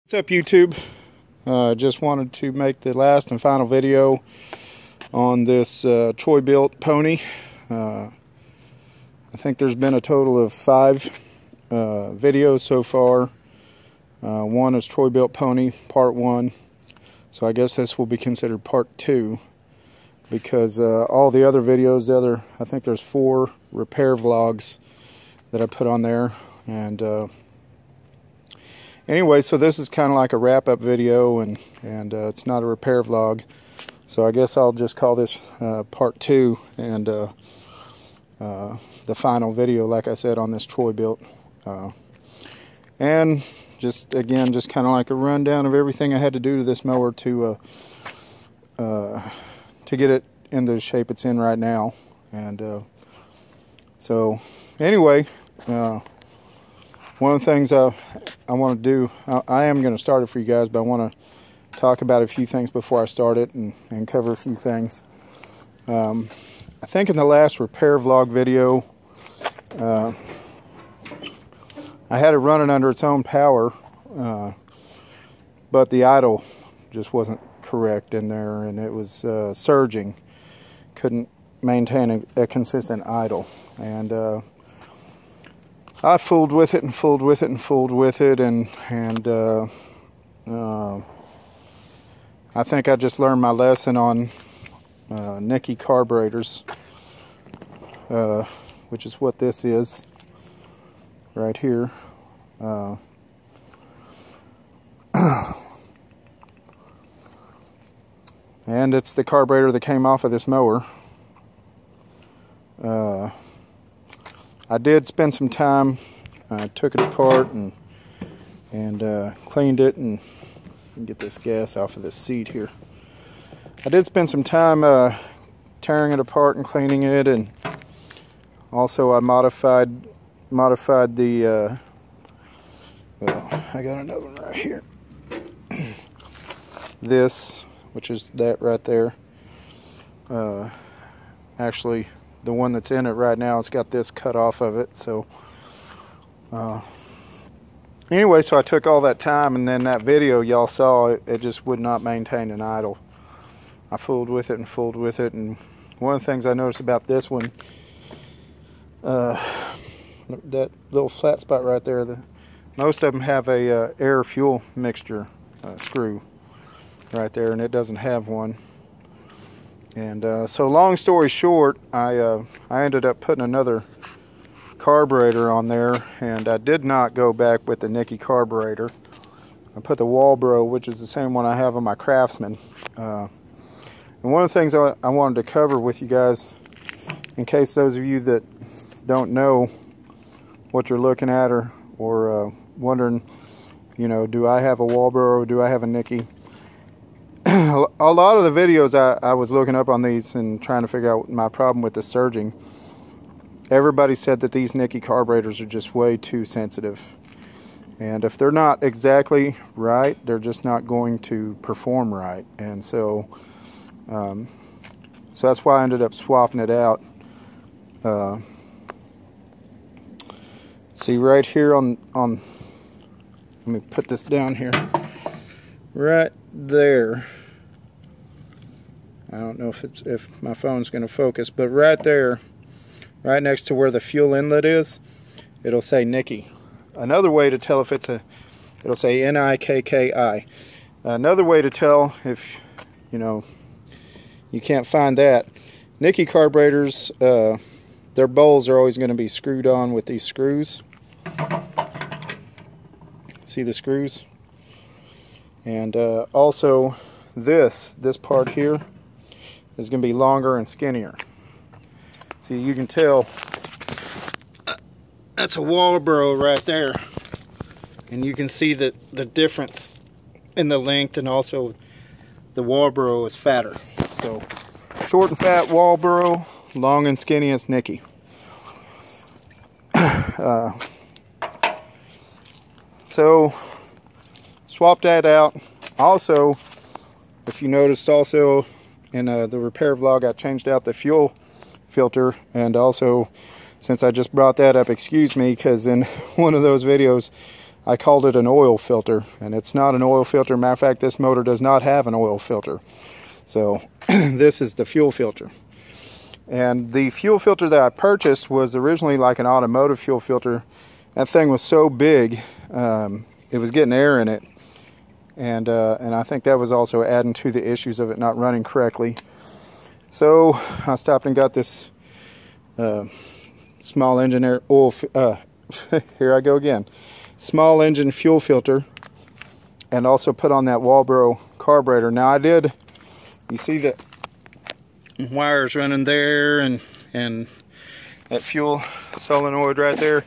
What's up, YouTube? Just wanted to make the last and final video on this Troy-Bilt pony. I think there's been a total of 5 videos so far. One is Troy-Bilt pony part 1, so I guess this will be considered part 2, because all the other videos, I think there's 4 repair vlogs that I put on there. And anyway, so this is kind of like a wrap-up video, and it's not a repair vlog, so I guess I'll just call this part 2 and the final video, like I said, on this Troy-Bilt. And just again, just kind of like a rundown of everything I had to do to this mower to get it in the shape it's in right now. And so anyway, one of the things I want to do, I am going to start it for you guys, but I want to talk about a few things before I start it and cover a few things. I think in the last repair vlog video, I had it running under its own power, but the idle just wasn't correct in there, and it was surging. Couldn't maintain a consistent idle, and I fooled with it and fooled with it and fooled with it, and I think I just learned my lesson on Nicky carburetors, which is what this is right here. And it's the carburetor that came off of this mower. I did spend some time. I took it apart and cleaned it, and get this gas off of this seat here. I did spend some time tearing it apart and cleaning it, and also I modified the. Well, I got another one right here. This, which is that right there. Actually, the one that's in it right now, it's got this cut off of it. So anyway, so I took all that time, and then that video y'all saw, it just would not maintain an idle. I fooled with it and fooled with it, and one of the things I noticed about this one, that little flat spot right there, most of them have a air fuel mixture screw right there, and it doesn't have one. And so long story short, I ended up putting another carburetor on there, and I did not go back with the Nicky carburetor. I put the Walbro, which is the same one I have on my Craftsman. And one of the things I wanted to cover with you guys, in case those of you that don't know what you're looking at, or wondering, you know, do I have a Walbro or do I have a Nicky? A lot of the videos I was looking up on these and trying to figure out my problem with the surging, everybody said that these Nicky carburetors are just way too sensitive. And if they're not exactly right, they're just not going to perform right. And so, so that's why I ended up swapping it out. See right here on, let me put this down here. Right there. I don't know if my phone's going to focus, but right there, right next to where the fuel inlet is, it'll say Nicky. Another way to tell if it's it'll say N-I-K-K-I. Another way to tell if, you know, you can't find that, Nicky carburetors, their bowls are always going to be screwed on with these screws. See the screws? And also this part here is going to be longer and skinnier. See, you can tell that's a Walbro right there, and you can see the difference in the length, and also the Walbro is fatter. So short and fat Walbro, long and skinny is Nicky. So swap that out. Also, if you noticed, also in the repair vlog, I changed out the fuel filter, and also, since I just brought that up, excuse me, because in one of those videos I called it an oil filter, and it's not an oil filter. Matter of fact, this motor does not have an oil filter. So this is the fuel filter. And the fuel filter that I purchased was originally like an automotive fuel filter. That thing was so big, it was getting air in it. And I think that was also adding to the issues of it not running correctly. So I stopped and got this small engine air oil, here I go again, small engine fuel filter, and also put on that Walbro carburetor. Now I did, you see the wires running there, and that fuel solenoid right there,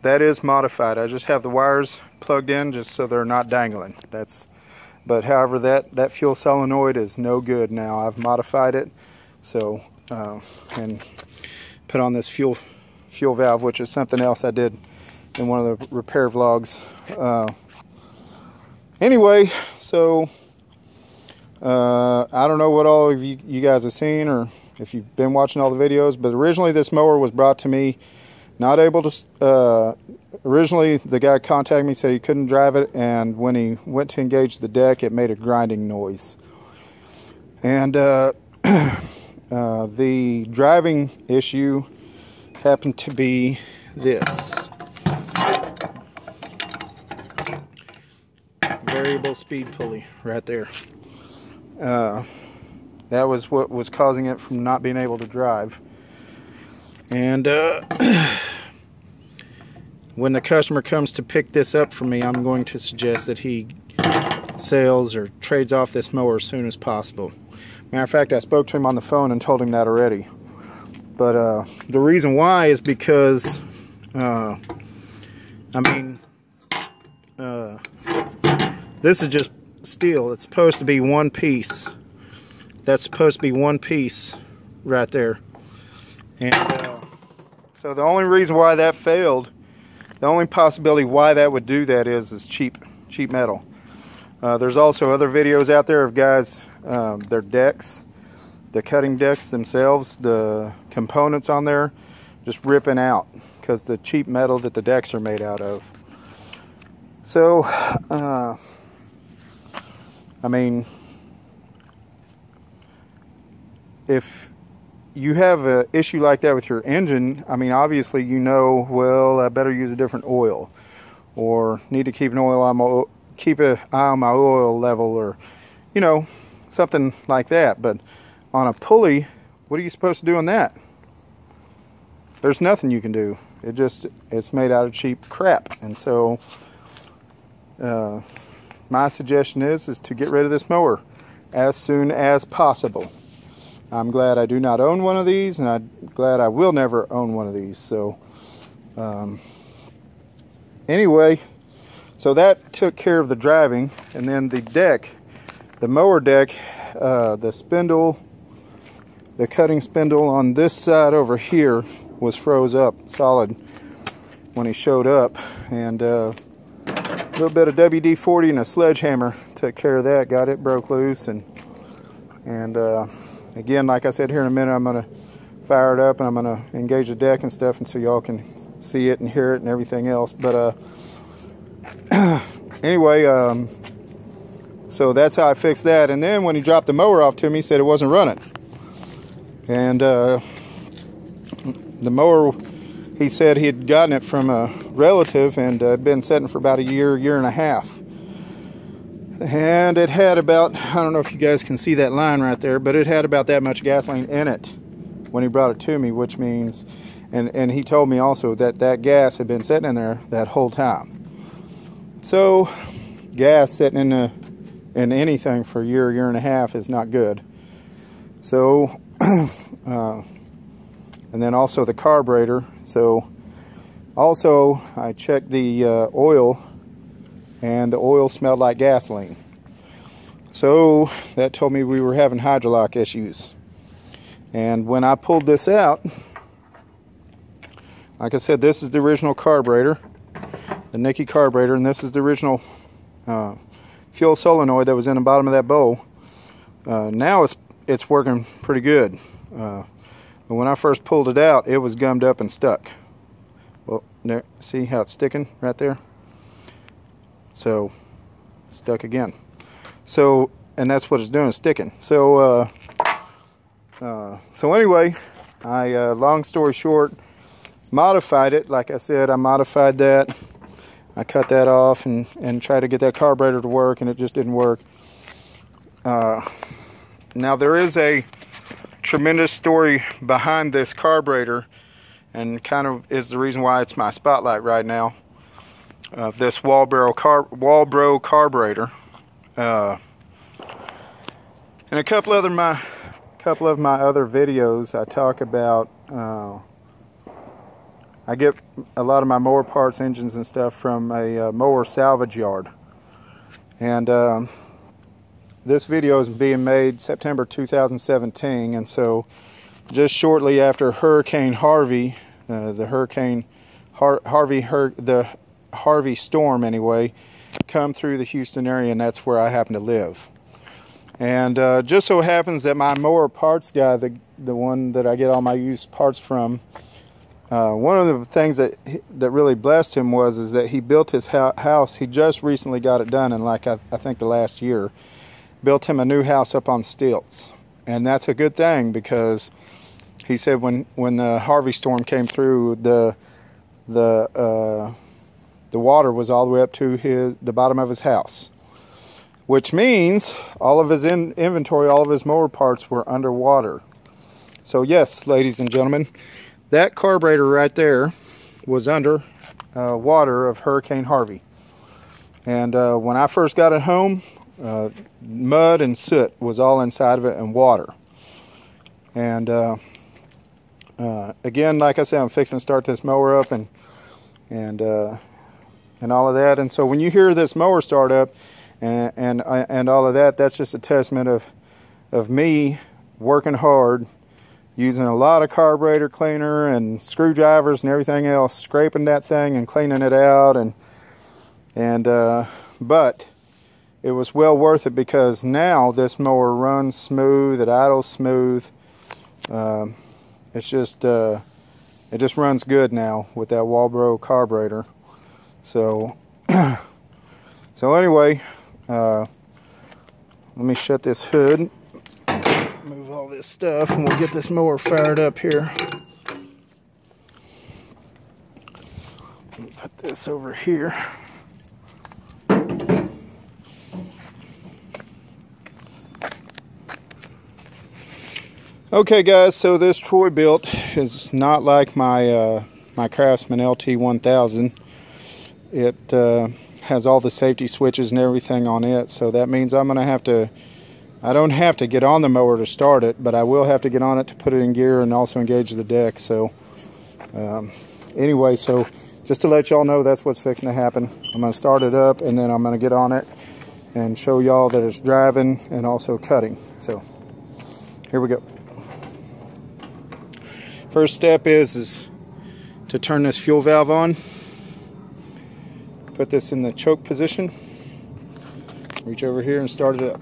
that is modified. I just have the wires plugged in just so they're not dangling. But however, that fuel solenoid is no good now. I've modified it, so and put on this fuel valve, which is something else I did in one of the repair vlogs. Anyway, so I don't know what all of you guys have seen, or if you've been watching all the videos, but originally this mower was brought to me not able to, originally the guy contacted me, said he couldn't drive it, and when he went to engage the deck, it made a grinding noise. And the driving issue happened to be this. Variable speed pulley right there. That was what was causing it from not being able to drive. And when the customer comes to pick this up from me, I'm going to suggest that he sells or trades off this mower as soon as possible. Matter of fact, I spoke to him on the phone and told him that already. But the reason why is because, I mean, this is just steel. It's supposed to be one piece. That's supposed to be one piece right there. And so the only reason why that failed, the only possibility why that would do that is cheap metal. There's also other videos out there of guys, their decks, the cutting decks themselves, the components on there just ripping out because the cheap metal that the decks are made out of. So, I mean, if you have an issue like that with your engine, I mean, obviously you know, well, I better use a different oil, or need to keep an keep an eye on my oil level, or, you know, something like that. But on a pulley, what are you supposed to do on that? There's nothing you can do. It's made out of cheap crap. And so my suggestion is to get rid of this mower as soon as possible. I'm glad I do not own one of these, and I'm glad I will never own one of these. So anyway, so that took care of the driving. And then the deck, the mower deck, the spindle, the cutting spindle on this side over here was froze up solid when he showed up, and a little bit of WD-40 and a sledgehammer took care of that, got it broke loose. And again, like I said, here in a minute I'm going to fire it up and I'm going to engage the deck and stuff, and so y'all can see it and hear it and everything else. But anyway, so that's how I fixed that. And then when he dropped the mower off to me, he said it wasn't running. And the mower, he said he had gotten it from a relative and been sitting for about a year and a half. And it had about, I don't know if you guys can see that line right there, but it had about that much gasoline in it when he brought it to me, which means, and he told me also that gas had been sitting in there that whole time. So gas sitting in anything for a year and a half is not good. So and then also the carburetor. So also I checked the oil, and the oil smelled like gasoline. So that told me we were having hydrolock issues. And when I pulled this out, like I said, this is the original carburetor, the Nicky carburetor, and this is the original fuel solenoid that was in the bottom of that bowl. Now it's working pretty good. But when I first pulled it out, it was gummed up and stuck. Well, there, see how it's sticking right there? So stuck again. So, and that's what it's doing, sticking. So so anyway, I long story short, modified it. Like I said, I modified that. I cut that off and tried to get that carburetor to work, and it just didn't work. Now there is a tremendous story behind this carburetor, and kind of is the reason why it's my spotlight right now, of this Walbro carburetor. And a couple of my other videos, I talk about, I get a lot of my mower parts, engines and stuff from a mower salvage yard. And this video is being made September 2017, and so just shortly after Hurricane Harvey, the Harvey storm anyway, come through the Houston area, and that's where I happen to live. And just so happens that my mower parts guy, the one that I get all my used parts from, one of the things that really blessed him is that he built his house. He just recently got it done, and like I think the last year, built him a new house up on stilts. And that's a good thing, because he said when the Harvey storm came through, the water was all the way up to the bottom of his house, which means all of his inventory, all of his mower parts were underwater. So yes, ladies and gentlemen, that carburetor right there was under water of Hurricane Harvey. And when I first got it home, mud and soot was all inside of it, and water. And again, like I said, I'm fixing to start this mower up and all of that. And so when you hear this mower start up and all of that, that's just a testament of me working hard, using a lot of carburetor cleaner and screwdrivers and everything else, scraping that thing and cleaning it out, but it was well worth it, because now this mower runs smooth, it idles smooth. It just runs good now with that Walbro carburetor. So so anyway, let me shut this hood, move all this stuff, and we'll get this mower fired up here. Put this over here. Okay guys, so this Troy-Bilt is not like my my Craftsman LT1000. It has all the safety switches and everything on it, so that means I don't have to get on the mower to start it, but I will have to get on it to put it in gear and also engage the deck. So anyway, so just to let y'all know, that's what's fixing to happen. I'm going to start it up, and then I'm going to get on it and show y'all that it's driving and also cutting. So here we go. First step is to turn this fuel valve on. Put this in the choke position. Reach over here and start it up.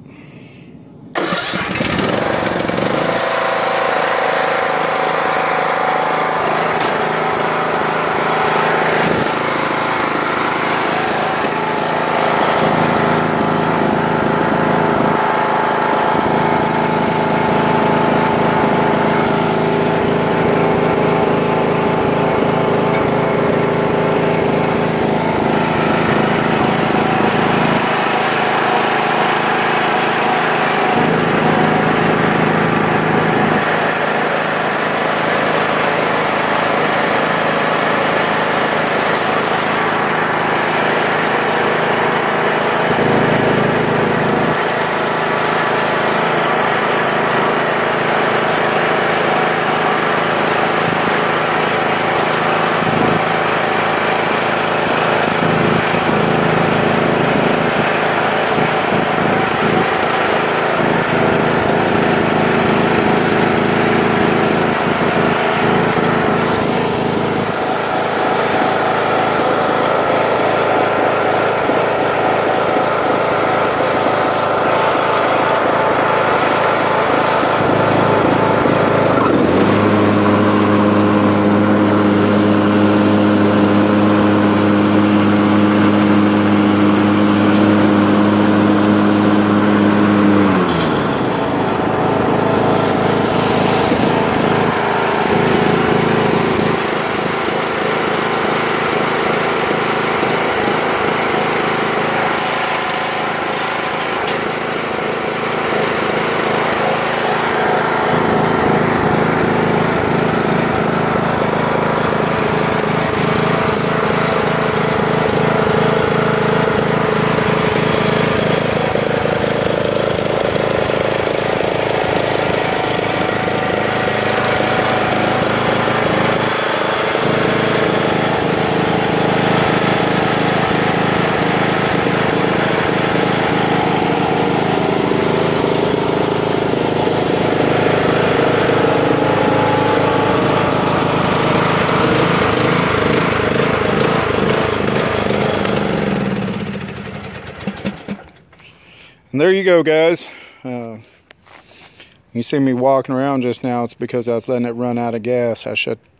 And there you go, guys. You see me walking around just now, it's because I was letting it run out of gas. I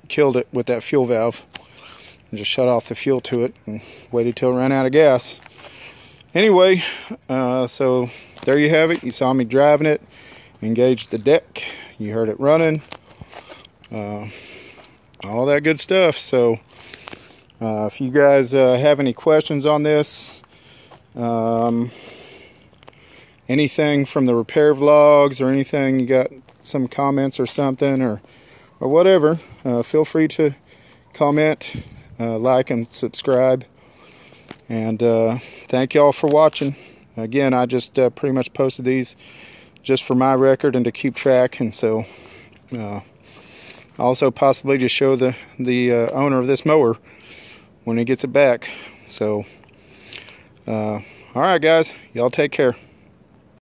killed it with that fuel valve and just shut off the fuel to it and waited till it ran out of gas. Anyway, so there you have it. You saw me driving it, engaged the deck, you heard it running, all that good stuff. So if you guys have any questions on this, anything from the repair vlogs or anything, you got some comments or something or whatever, feel free to comment, like and subscribe. And thank y'all for watching. Again, I just pretty much posted these just for my record and to keep track, and so also possibly to show the owner of this mower when he gets it back. So all right, guys, y'all take care.